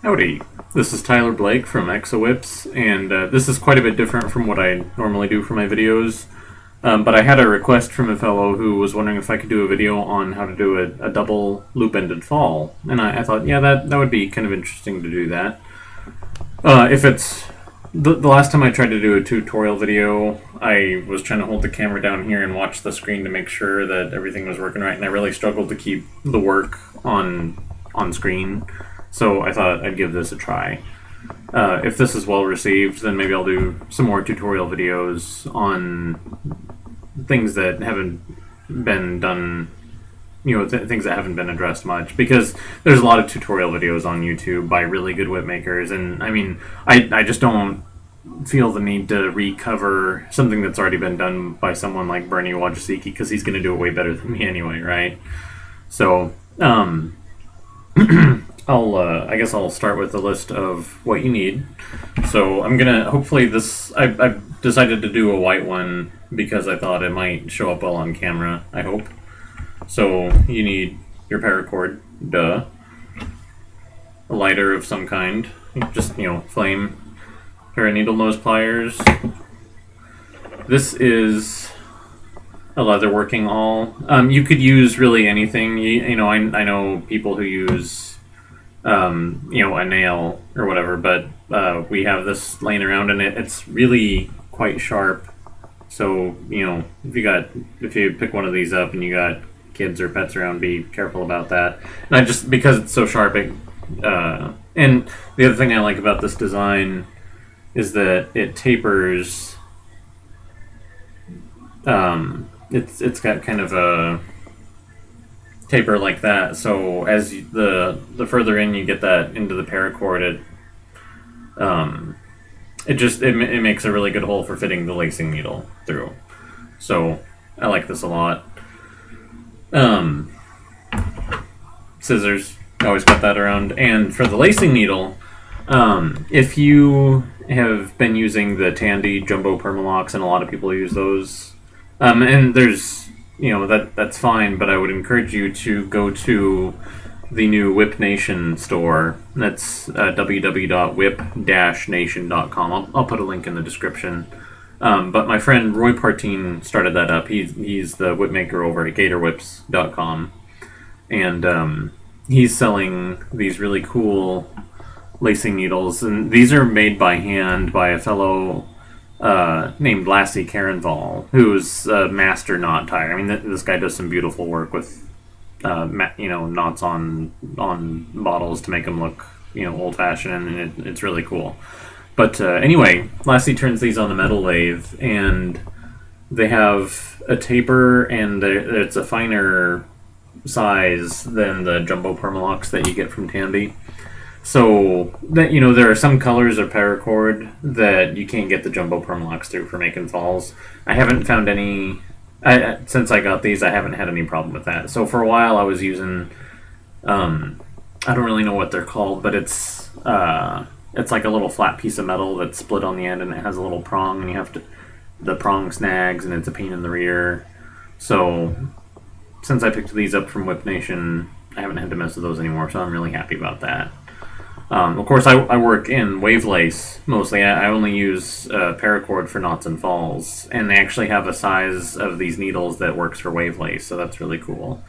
Howdy, this is Tyler Blake from ExoWhips, and this is quite a bit different from what I normally do for my videos. But I had a request from a fellow who was wondering if I could do a video on how to do a double loop-ended fall, and I thought, yeah, that would be kind of interesting to do that. If it's the last time I tried to do a tutorial video, I was trying to hold the camera down here and watch the screen to make sure that everything was working right, and I really struggled to keep the work on screen. So I thought I'd give this a try. If this is well received, then maybe I'll do some more tutorial videos on things that haven't been done, things that haven't been addressed much. Because there's a lot of tutorial videos on YouTube by really good whip makers, and I mean, I just don't feel the need to recover something that's already been done by someone like Bernie Wojcicki, because he's going to do it way better than me anyway, right? So, I guess I'll start with a list of what you need. So I'm gonna, hopefully this, I've decided to do a white one because I thought it might show up well on camera, I hope. So you need your paracord, duh. A lighter of some kind, just, flame. A pair of needle nose pliers. This is a leather working awl. You could use really anything. I know people who use a nail or whatever, but we have this laying around, and it's really quite sharp. So if you pick one of these up and you got kids or pets around, be careful about that. And because it's so sharp, and the other thing I like about this design is that it tapers. It's got kind of a taper like that, so as the further in you get that into the paracord, it makes a really good hole for fitting the lacing needle through. So I like this a lot. Scissors, always got that around. And for the lacing needle, if you have been using the Tandy Jumbo Permalocks, and a lot of people use those, and there's that's fine, but I would encourage you to go to the new Whip Nation store. That's www.whip-nation.com. I'll put a link in the description. But my friend Roy Partine started that up. He's the whip maker over at gatorwhips.com. And he's selling these really cool lacing needles. And these are made by hand by a fellow named Lassie Karenval, who's a master knot tire. I mean, this guy does some beautiful work with, knots on bottles to make them look, old-fashioned, and it's really cool. But anyway, Lassie turns these on the metal lathe, and they have a taper, and it's a finer size than the Jumbo Permalocks that you get from Tandy. So that there are some colors of paracord that you can't get the Jumbo Permalocks through for making falls. I haven't found any. Since I got these, I haven't had any problem with that. So for a while, I was using. I don't really know what they're called, but it's like a little flat piece of metal that's split on the end, and it has a little prong, and the prong snags, and it's a pain in the rear. So since I picked these up from Whip Nation, I haven't had to mess with those anymore. So I'm really happy about that. Of course, I work in wave lace mostly. I only use paracord for knots and falls, and they actually have a size of these needles that works for wave lace, so that's really cool.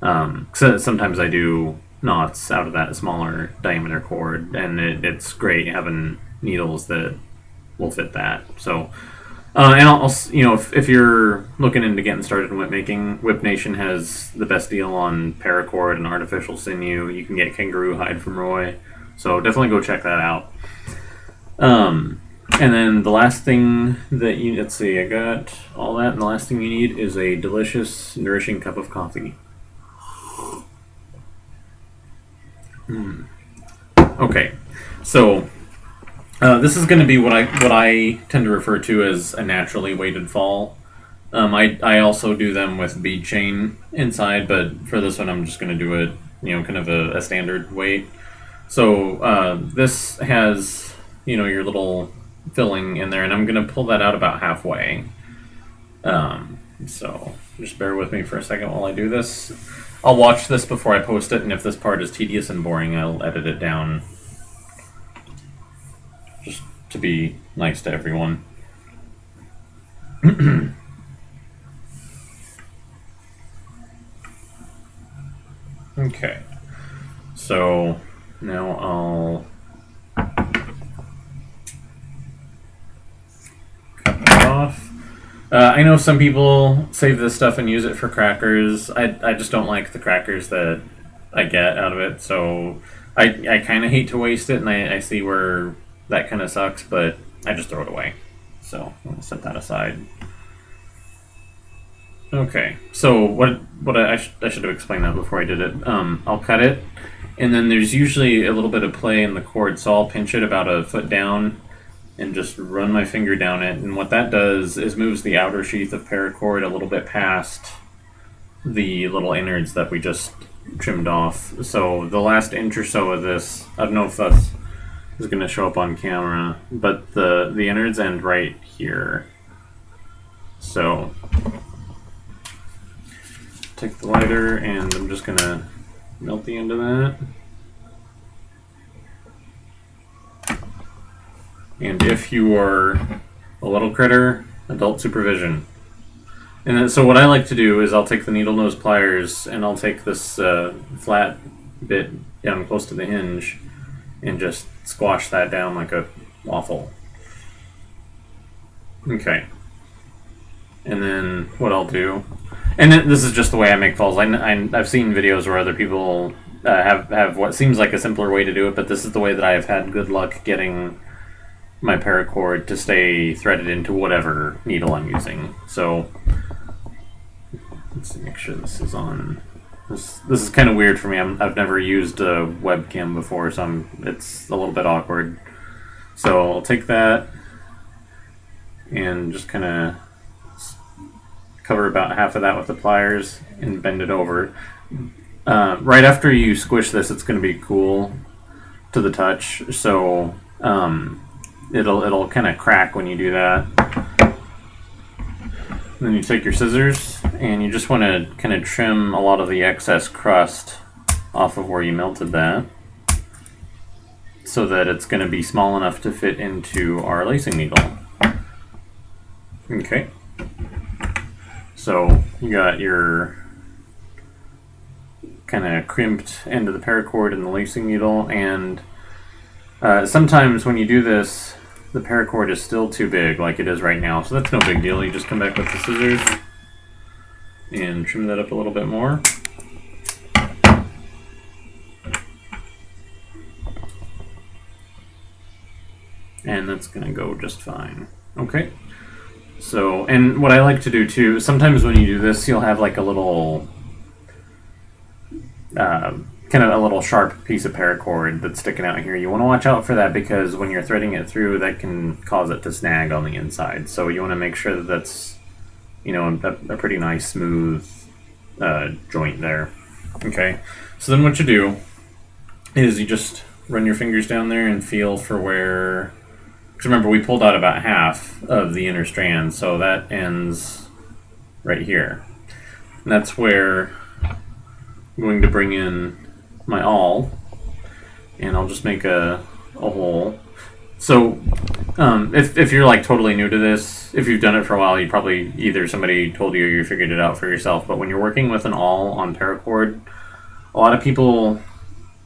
So sometimes I do knots out of that smaller diameter cord, and it's great having needles that will fit that. So, and also, if you're looking into getting started in whip making, Whip Nation has the best deal on paracord and artificial sinew. You can get kangaroo hide from Roy. So definitely go check that out. And then the last thing that let's see, I got all that, and the last thing you need is a delicious, nourishing cup of coffee. Okay, so this is going to be what I tend to refer to as a naturally weighted fall. I also do them with bead chain inside, but for this one I'm just going to do it, kind of a standard weight. So this has, your little filling in there, and I'm going to pull that out about halfway. So just bear with me for a second while I do this. I'll watch this before I post it, and if this part is tedious and boring, I'll edit it down to be nice to everyone. Okay, so now I'll cut that off. I know some people save this stuff and use it for crackers. I just don't like the crackers that I get out of it, so I kind of hate to waste it, and I see where that kind of sucks, but I just throw it away. So I'll set that aside. Okay, so what I should have explained that before I did it. I'll cut it, and then there's usually a little bit of play in the cord, so I'll pinch it about a foot down and just run my finger down it, and what that does is moves the outer sheath of paracord a little bit past the little innards that we just trimmed off. So the last inch or so of this, I don't know if that's is going to show up on camera, but the innards end right here. So take the lighter, and I'm just going to melt the end of that. And if you are a little critter, adult supervision. And then, so what I like to do is I'll take the needle nose pliers and I'll take this flat bit down close to the hinge and just squash that down like a waffle. Okay. And then what I'll do, and then this is just the way I make falls. I've seen videos where other people have what seems like a simpler way to do it, but this is the way that I have had good luck getting my paracord to stay threaded into whatever needle I'm using. So let's make sure this is on. This is kind of weird for me. I've never used a webcam before, so it's a little bit awkward. So I'll take that and just kind of cover about half of that with the pliers and bend it over. Right after you squish this, it's going to be cool to the touch, so it'll kind of crack when you do that. Then you take your scissors and you just want to kind of trim a lot of the excess crust off of where you melted that, so that it's going to be small enough to fit into our lacing needle. Okay. So you got your kind of crimped end of the paracord and the lacing needle, and sometimes when you do this, the paracord is still too big, like it is right now, so that's no big deal. You just come back with the scissors and trim that up a little bit more. And that's going to go just fine. Okay. So, and what I like to do too, sometimes when you do this, you'll have like a little, kind of a little sharp piece of paracord that's sticking out here. You want to watch out for that, because when you're threading it through, that can cause it to snag on the inside. So you want to make sure that that's, you know, a pretty nice smooth joint there. Okay, so then what you do is you just run your fingers down there and feel for where, because remember we pulled out about half of the inner strand, so that ends right here. And that's where I'm going to bring in my awl, and I'll just make a hole. So if you're like totally new to this, if you've done it for a while, you probably either somebody told you or you figured it out for yourself. But when you're working with an awl on paracord, a lot of people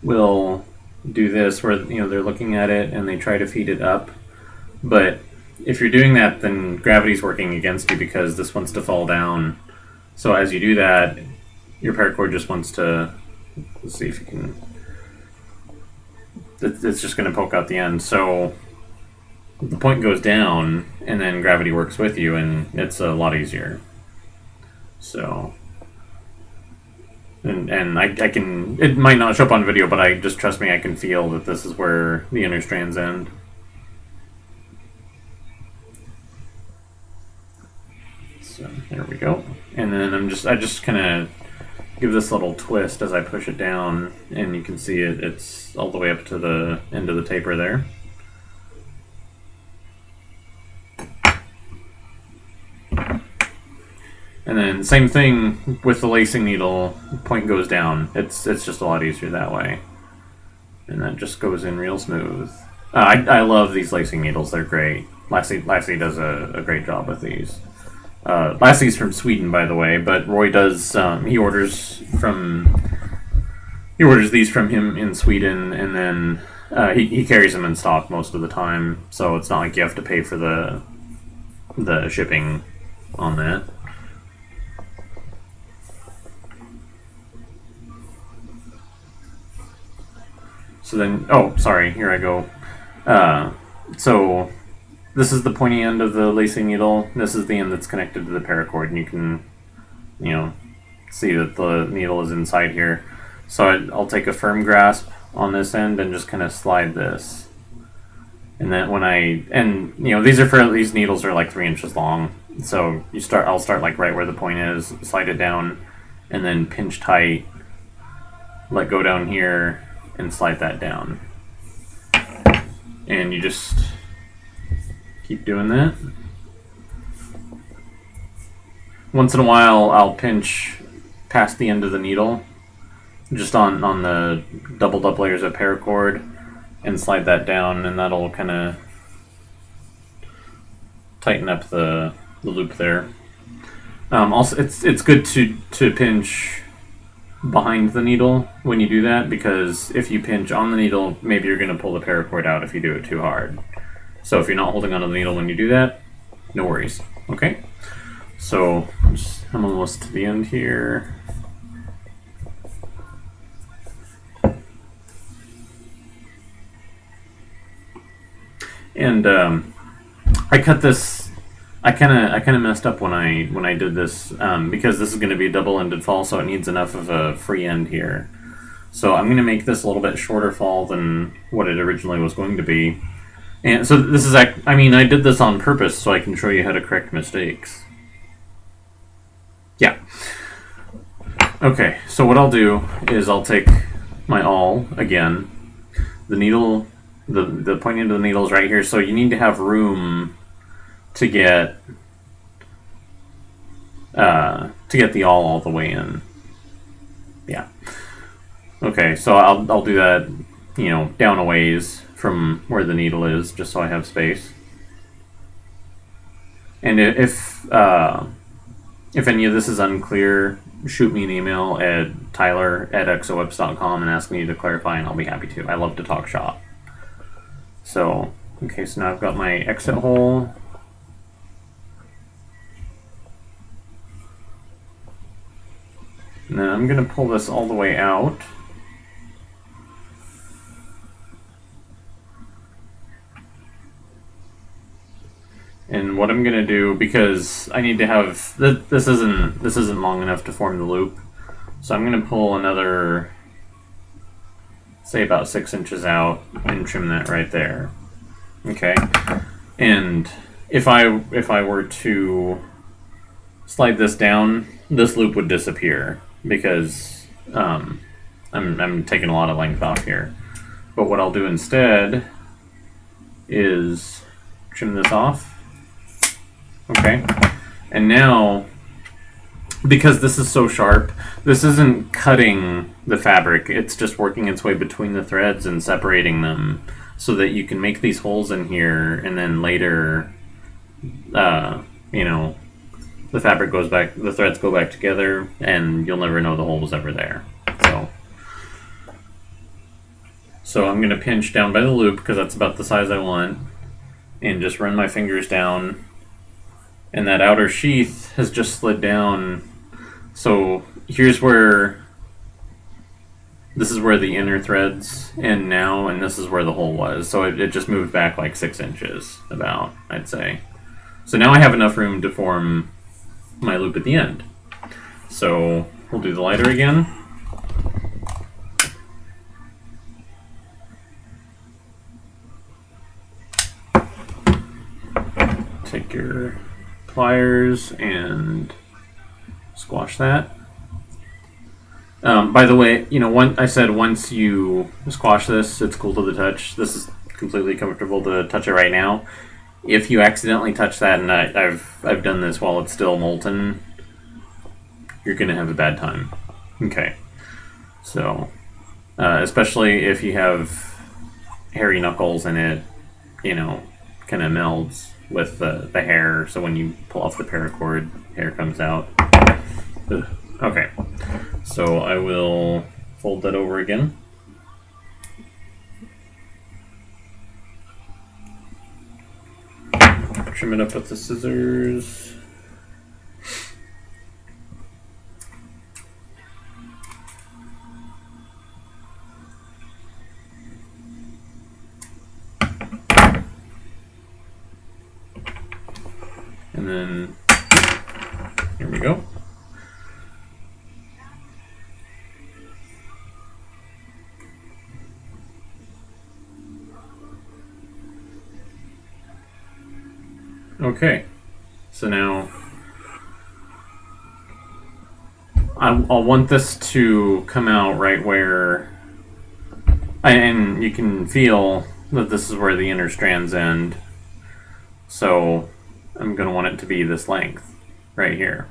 will do this where, you know, they're looking at it and they try to feed it up. But if you're doing that, then gravity's working against you, because this wants to fall down. So as you do that, your paracord just wants to, let's see if you can, it's just going to poke out the end. So the point goes down, and then gravity works with you, and it's a lot easier. So, and I can, it might not show up on video, but I just, trust me, I can feel that this is where the inner strands end. So there we go. And then I just kind of give this little twist as I push it down, and you can see it's all the way up to the end of the taper there. And then same thing with the lacing needle, point goes down. It's just a lot easier that way. And that just goes in real smooth. I love these lacing needles. They're great. Lassie does a great job with these. Lassie's from Sweden, by the way, but Roy does. He orders these from him in Sweden, and then he carries them in stock most of the time. So it's not like you have to pay for the shipping on that. So then, oh, sorry, here I go. So this is the pointy end of the lacing needle. This is the end that's connected to the paracord, and you can, see that the needle is inside here. So I'll take a firm grasp on this end and just kind of slide this. And then these needles are like 3 inches long. So I'll start like right where the point is, slide it down, and then pinch tight, let go down here, and slide that down. And you just keep doing that. Once in a while, I'll pinch past the end of the needle, just on the doubled up layers of paracord, and slide that down, and that'll kind of tighten up the loop there. Also, it's good to pinch behind the needle when you do that, because if you pinch on the needle, maybe you're going to pull the paracord out if you do it too hard. So if you're not holding onto the needle when you do that, no worries. Okay? So I'm almost to the end here. And I cut this. I kind of messed up when I did this because this is going to be a double-ended fall, so it needs enough of a free end here. So I'm going to make this a little bit shorter fall than what it originally was going to be. And so this is, I did this on purpose so I can show you how to correct mistakes. Yeah. Okay, so what I'll do is I'll take my awl again. The needle, the point end of the needle is right here, so you need to have room to get the awl all the way in. Yeah. Okay, so I'll do that, down a ways from where the needle is, just so I have space. And if any of this is unclear, shoot me an email at tyler@exowebs.com and ask me to clarify, and I'll be happy to. I love to talk shop. So, okay, so now I've got my exit hole. And then I'm going to pull this all the way out. And what I'm going to do, because I need to have this isn't long enough to form the loop, so I'm going to pull another, say about 6 inches out, and trim that right there. Okay, and if I were to slide this down, this loop would disappear because I'm taking a lot of length off here. But what I'll do instead is trim this off. Okay, and now, because this is so sharp, this isn't cutting the fabric, it's just working its way between the threads and separating them so that you can make these holes in here, and then later, the fabric goes back, the threads go back together, and you'll never know the hole was ever there. So I'm going to pinch down by the loop, because that's about the size I want, and just run my fingers down. And that outer sheath has just slid down. So here's where, this is where the inner threads end now, and this is where the hole was. So it just moved back like 6 inches, about, I'd say. So now I have enough room to form my loop at the end. So we'll do the lighter again. Take your pliers and squash that. By the way, I said once you squash this, it's cool to the touch. This is completely comfortable to touch it right now. If you accidentally touch that, and I've done this while it's still molten, you're gonna have a bad time. Okay, so especially if you have hairy knuckles in it, kind of melds with the hair. So when you pull off the paracord, hair comes out. Ugh. Okay, so I will fold that over again. Trim it up with the scissors. And then, here we go. Okay, so now I'll want this to come out right where, and you can feel that this is where the inner strands end. So I'm going to want it to be this length right here.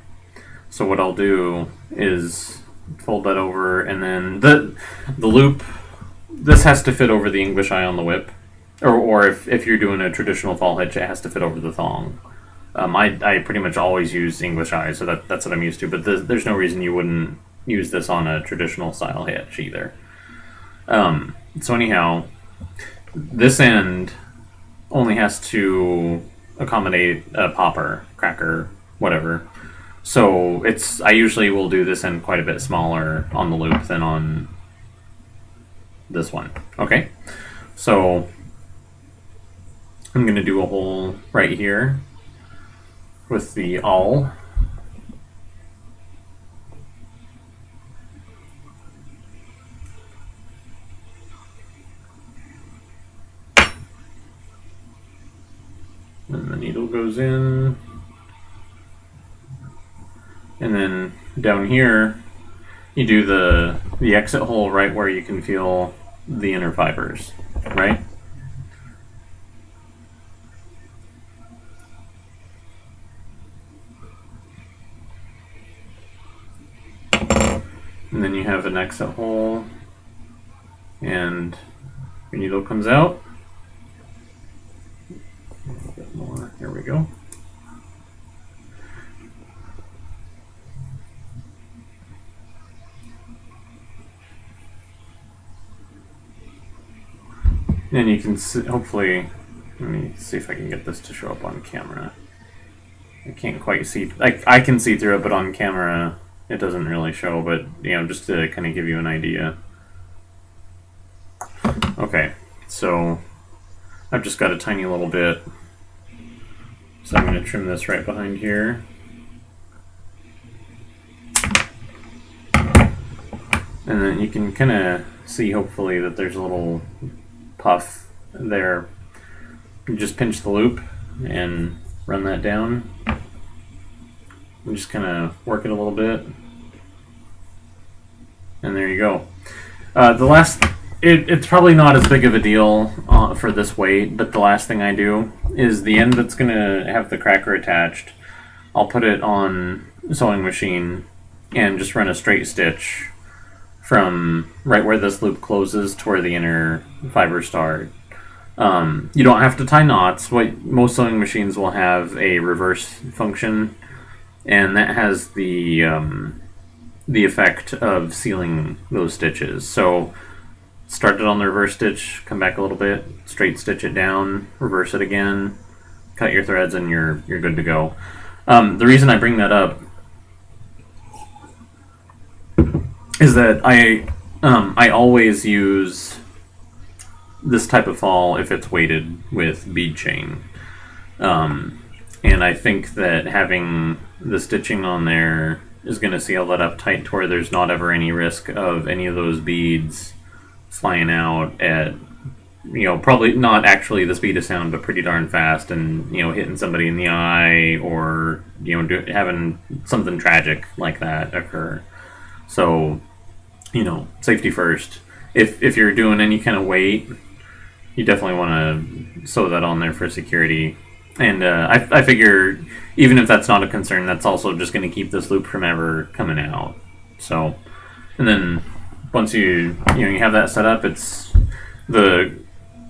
So what I'll do is fold that over, and then the loop, this has to fit over the English eye on the whip. Or if you're doing a traditional fall hitch, it has to fit over the thong. I pretty much always use English eye, so that's what I'm used to. But there's no reason you wouldn't use this on a traditional style hitch either. So anyhow, this end only has to accommodate a popper, cracker, whatever. So I usually will do this end quite a bit smaller on the loop than on this one. Okay, so I'm going to do a hole right here with the awl. And the needle goes in. And then down here, you do the exit hole right where you can feel the inner fibers, right? And then you have an exit hole, and your needle comes out. A little bit more. There we go. And you can see, hopefully, let me see if I can get this to show up on camera. I can't quite see, I can see through it, but on camera it doesn't really show, but just to kind of give you an idea. Okay, so I've just got a tiny little bit, so I'm going to trim this right behind here. And then you can kind of see, hopefully, that there's a little puff there. You just pinch the loop and run that down. And just kind of work it a little bit. And there you go. It's probably not as big of a deal for this weight, but the last thing I do is the end that's going to have the cracker attached, I'll put it on a sewing machine and just run a straight stitch from right where this loop closes to where the inner fibers start. You don't have to tie knots. Most sewing machines will have a reverse function, and that has the effect of sealing those stitches. So start it on the reverse stitch, come back a little bit, straight stitch it down, reverse it again, cut your threads, and you're good to go. The reason I bring that up is that I always use this type of fall if it's weighted with bead chain. And I think that having the stitching on there is going to seal that up tight to where there's not ever any risk of any of those beads flying out at, probably not actually the speed of sound, but pretty darn fast, and, hitting somebody in the eye, or, having something tragic like that occur. So, safety first. If you're doing any kind of weight, you definitely want to sew that on there for security. And I figure even if that's not a concern, that's also just going to keep this loop from ever coming out. So, and then once you have that set up, it's the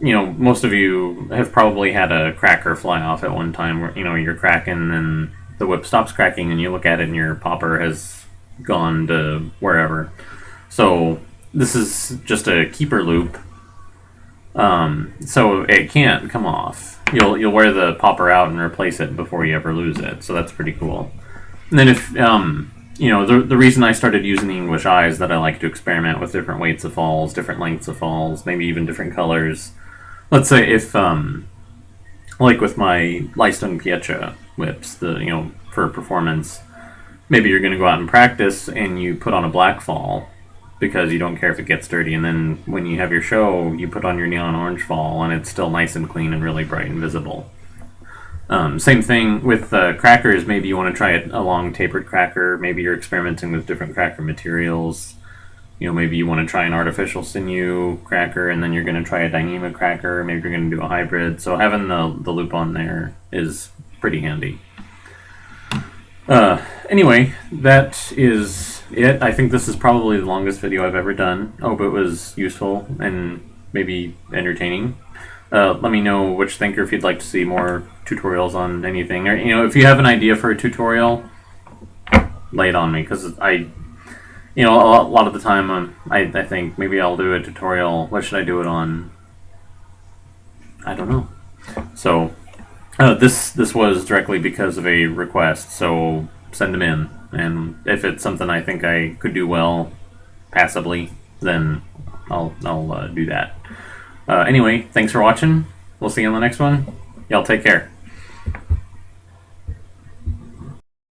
most of you have probably had a cracker fly off at one time where, you're cracking and the whip stops cracking and you look at it and your popper has gone to wherever. So this is just a keeper loop. So it can't come off. You'll wear the popper out and replace it before you ever lose it. So that's pretty cool. And then if, the reason I started using the English eye is that I like to experiment with different weights of falls, different lengths of falls, maybe even different colors. Let's say if, like with my Lystone Pietra whips, for performance, maybe you're going to go out and practice and you put on a black fall because you don't care if it gets dirty, and then when you have your show, you put on your neon orange fall and it's still nice and clean and really bright and visible. Same thing with crackers. Maybe you want to try a long tapered cracker. Maybe you're experimenting with different cracker materials. Maybe you want to try an artificial sinew cracker, and then you're going to try a Dyneema cracker. Maybe you're going to do a hybrid. So having the loop on there is pretty handy. Anyway, that is it. I think this is probably the longest video I've ever done. I hope it was useful and maybe entertaining. Let me know what you think, or if you'd like to see more tutorials on anything, or if you have an idea for a tutorial, lay it on me, because a lot of the time I think maybe I'll do a tutorial. What should I do it on? I don't know. So this was directly because of a request, so send them in, and if it's something I think I could do well passably, then I'll do that. Anyway, thanks for watching. We'll see you on the next one. Y'all take care.